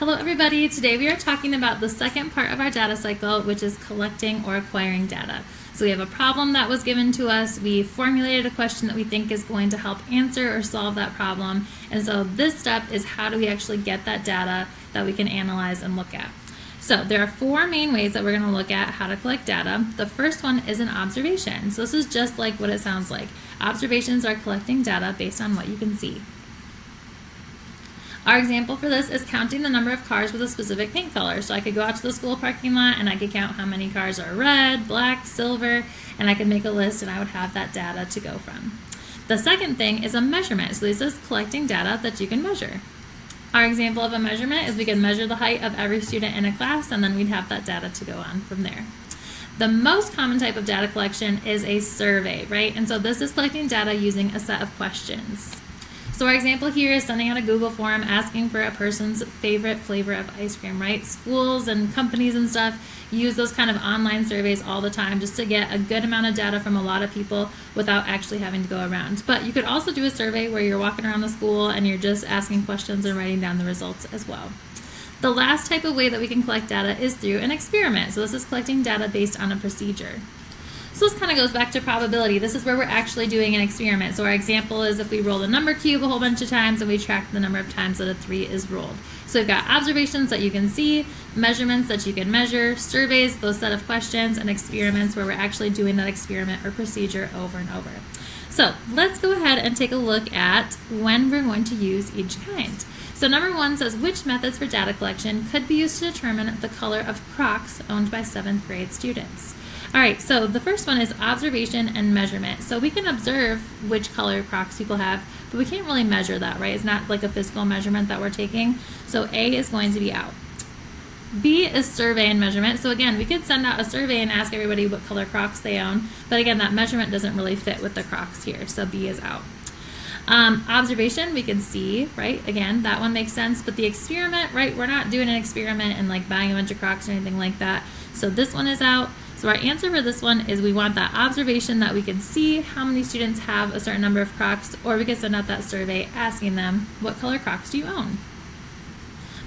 Hello everybody, today we are talking about the second part of our data cycle, which is collecting or acquiring data. So we have a problem that was given to us, we formulated a question that we think is going to help answer or solve that problem, and so this step is how do we actually get that data that we can analyze and look at. So there are four main ways that we're going to look at how to collect data. The first one is an observation. So this is just like what it sounds like. Observations are collecting data based on what you can see. Our example for this is counting the number of cars with a specific paint color. So I could go out to the school parking lot and I could count how many cars are red, black, silver, and I could make a list and I would have that data to go from. The second thing is a measurement. So this is collecting data that you can measure. Our example of a measurement is we can measure the height of every student in a class and then we'd have that data to go on from there. The most common type of data collection is a survey, right? And so this is collecting data using a set of questions. So our example here is sending out a Google form asking for a person's favorite flavor of ice cream, right? Schools and companies and stuff use those kind of online surveys all the time just to get a good amount of data from a lot of people without actually having to go around. But you could also do a survey where you're walking around the school and you're just asking questions and writing down the results as well. The last type of way that we can collect data is through an experiment. So this is collecting data based on a procedure. So this kind of goes back to probability. This is where we're actually doing an experiment. So our example is if we roll the number cube a whole bunch of times and we track the number of times that a 3 is rolled. So we've got observations that you can see, measurements that you can measure, surveys, those set of questions, and experiments where we're actually doing that experiment or procedure over and over. So let's go ahead and take a look at when we're going to use each kind. So number 1 says which methods for data collection could be used to determine the color of Crocs owned by 7th grade students. All right, so the first one is observation and measurement. So we can observe which color Crocs people have, but we can't really measure that, right? It's not like a physical measurement that we're taking. So A is going to be out. B is survey and measurement. So again, we could send out a survey and ask everybody what color Crocs they own, but again, that measurement doesn't really fit with the Crocs here, so B is out. Observation, we can see, right? Again, that one makes sense, but the experiment, right? We're not doing an experiment and like buying a bunch of Crocs or anything like that. So this one is out. So our answer for this one is we want that observation that we can see how many students have a certain number of Crocs, or we could send out that survey asking them, what color Crocs do you own?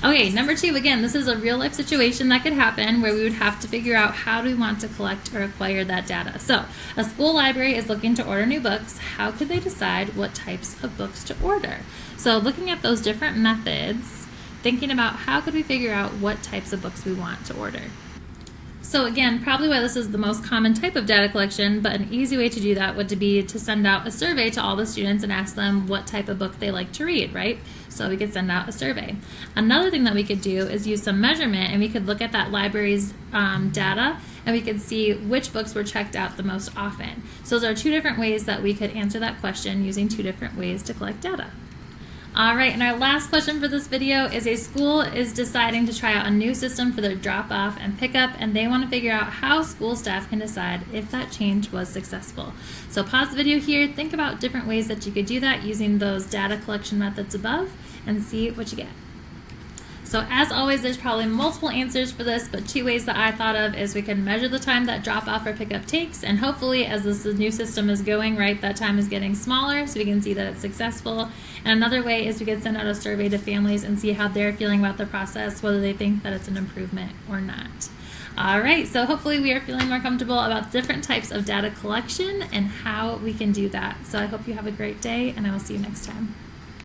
Okay, number 2, again, this is a real life situation that could happen where we would have to figure out how do we want to collect or acquire that data. So a school library is looking to order new books. How could they decide what types of books to order? So looking at those different methods, thinking about how could we figure out what types of books we want to order. So again, probably why this is the most common type of data collection, but an easy way to do that would be to send out a survey to all the students and ask them what type of book they like to read, right? So we could send out a survey. Another thing that we could do is use some measurement, and we could look at that library's data and we could see which books were checked out the most often. So those are 2 different ways that we could answer that question using 2 different ways to collect data. All right, and our last question for this video is a school is deciding to try out a new system for their drop-off and pickup, and they want to figure out how school staff can decide if that change was successful. So pause the video here, think about different ways that you could do that using those data collection methods above, and see what you get. So as always, there's probably multiple answers for this, but 2 ways that I thought of is we can measure the time that drop-off or pickup takes, and hopefully as this new system is going, right, that time is getting smaller so we can see that it's successful. And another way is we could send out a survey to families and see how they're feeling about the process, whether they think that it's an improvement or not. All right, so hopefully we are feeling more comfortable about different types of data collection and how we can do that. So I hope you have a great day, and I will see you next time.